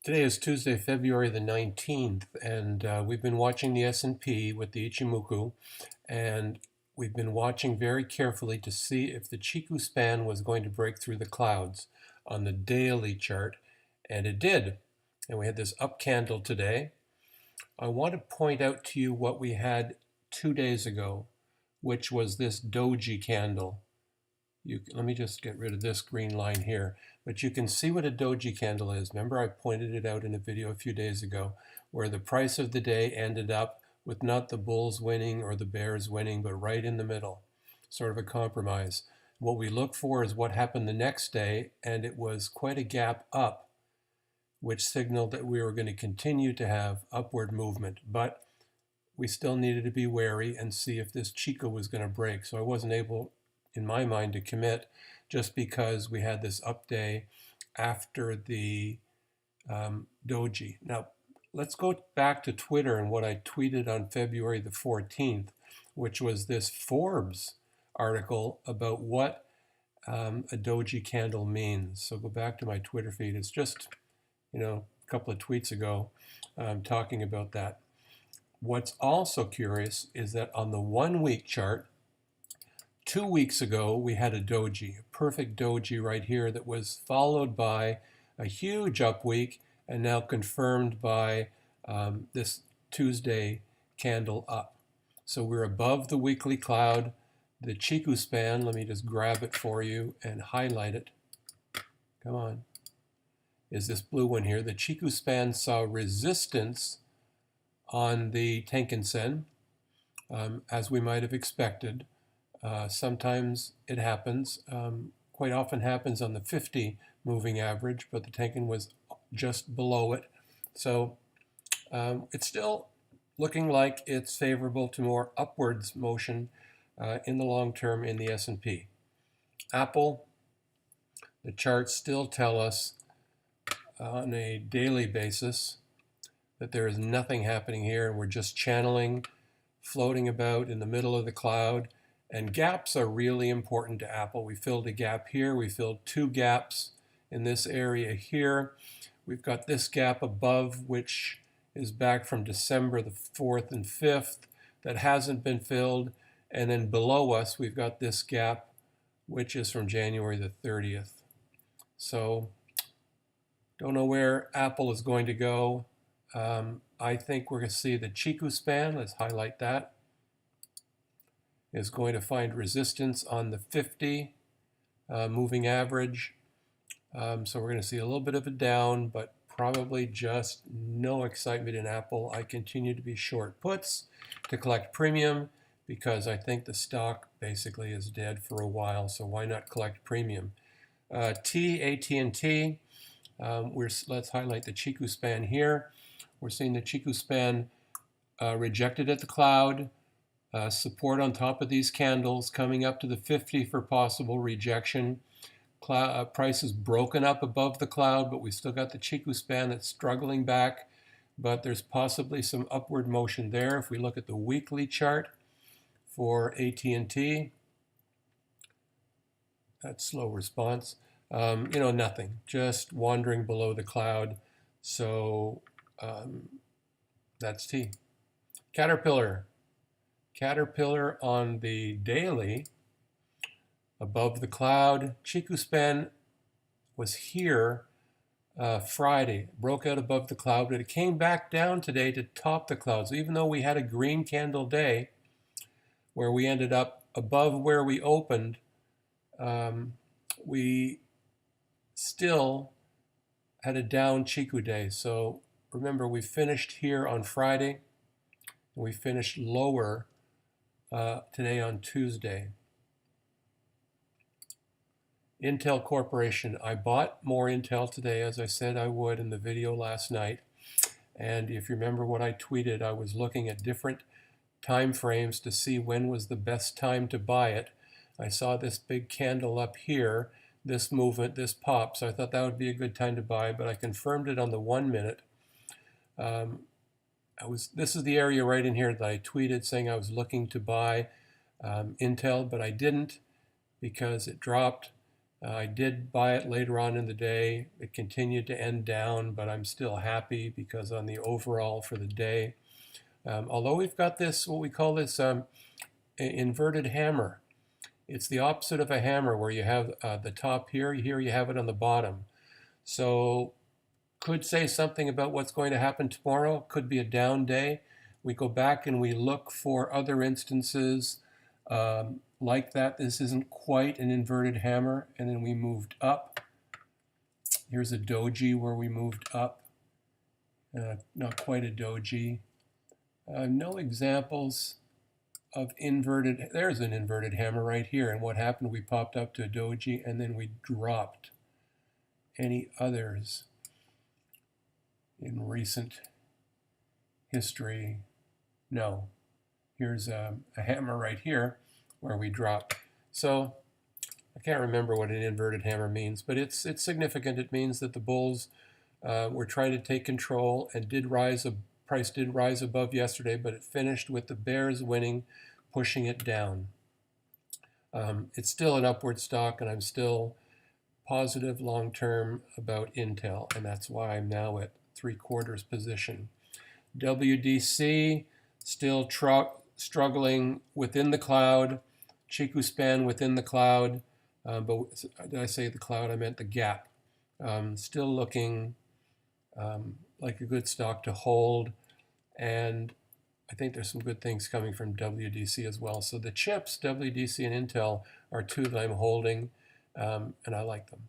Today is Tuesday, February the 19th, and we've been watching the S&P with the Ichimoku, and we've been watching very carefully to see if the Chiku span was going to break through the clouds on the daily chart, and it did. And we had this up candle today. I want to point out to you what we had 2 days ago, which was this doji candle. Let me just get rid of this green line here. But you can see what a doji candle is. Remember, I pointed it out in a video a few days ago, where the price of the day ended up with not the bulls winning or the bears winning, but right in the middle, sort of a compromise. What we look for is what happened the next day, and it was quite a gap up, which signaled that we were going to continue to have upward movement. But we still needed to be wary and see if this Chico was going to break. So I wasn't able, in my mind, to commit just because we had this up day after the doji. Now, let's go back to Twitter and what I tweeted on February the 14th, which was this Forbes article about what a doji candle means. So go back to my Twitter feed. It's just, a couple of tweets ago talking about that. What's also curious is that on the 1 week chart, 2 weeks ago, we had a doji, a perfect doji right here that was followed by a huge up week and now confirmed by this Tuesday candle up. So we're above the weekly cloud. The Chiku span, let me just grab it for you and highlight it. Come on. Is this blue one here. The Chiku span saw resistance on the Tenkan-sen, as we might have expected. Sometimes it happens, quite often happens on the 50 moving average, but the Tenkan was just below it. So it's still looking like it's favorable to more upwards motion in the long term in the S&P. Apple, the charts still tell us on a daily basis that there is nothing happening here and we're just channeling, floating about in the middle of the cloud. And gaps are really important to Apple. We filled a gap here. We filled two gaps in this area here. We've got this gap above, which is back from December the 4th and 5th that hasn't been filled. And then below us, we've got this gap, which is from January the 30th. So don't know where Apple is going to go. I think we're going to see the Chiku span, let's highlight that, is going to find resistance on the 50 moving average. So we're going to see a little bit of a down, but probably just no excitement in Apple. I continue to be short puts to collect premium because I think the stock basically is dead for a while, so why not collect premium? AT&T, let's highlight the Chiku span here. We're seeing the Chiku span rejected at the cloud, support on top of these candles, coming up to the 50 for possible rejection. Price is broken up above the cloud, but we still got the Chiku span that's struggling back, but there's possibly some upward motion there. If we look at the weekly chart for AT&T, that's slow response. Nothing, just wandering below the cloud. So that's T. Caterpillar on the daily, above the cloud. Chiku span was here Friday, broke out above the cloud, but it came back down today to top the clouds. So even though we had a green candle day where we ended up above where we opened, we still had a down Chiku day. So remember, we finished here on Friday, and we finished lower today on Tuesday. Intel Corporation. I bought more Intel today, as I said I would in the video last night. And if you remember what I tweeted, I was looking at different time frames to see when was the best time to buy it. I saw this big candle up here, this movement, this pop, so I thought that would be a good time to buy, but I confirmed it on the 1 minute. This is the area right in here that I tweeted saying I was looking to buy Intel, but I didn't because it dropped I did buy it later on in the day. It continued to end down, but I'm still happy because on the overall for the day, although we've got this, what we call this inverted hammer. It's the opposite of a hammer where you have the top here you have it on the bottom. So could say something about what's going to happen tomorrow. Could be a down day. We go back and we look for other instances like that. This isn't quite an inverted hammer, and then we moved up. Here's a doji where we moved up. Not quite a doji. No examples of inverted. There's an inverted hammer right here, and what happened? We popped up to a doji and then we dropped. Any others in recent history? No. Here's a hammer right here where we dropped. So I can't remember what an inverted hammer means, but it's significant. It means that the bulls were trying to take control and price did rise above yesterday, but it finished with the bears winning, pushing it down. It's still an upward stock, and I'm still positive long-term about Intel, and that's why I'm now at 3/4 position. WDC still struggling within the cloud. Chiku span within the cloud, but did I say the cloud? I meant the gap. Still looking like a good stock to hold, and I think there's some good things coming from WDC as well. So the chips, WDC and Intel, are two that I'm holding, and I like them.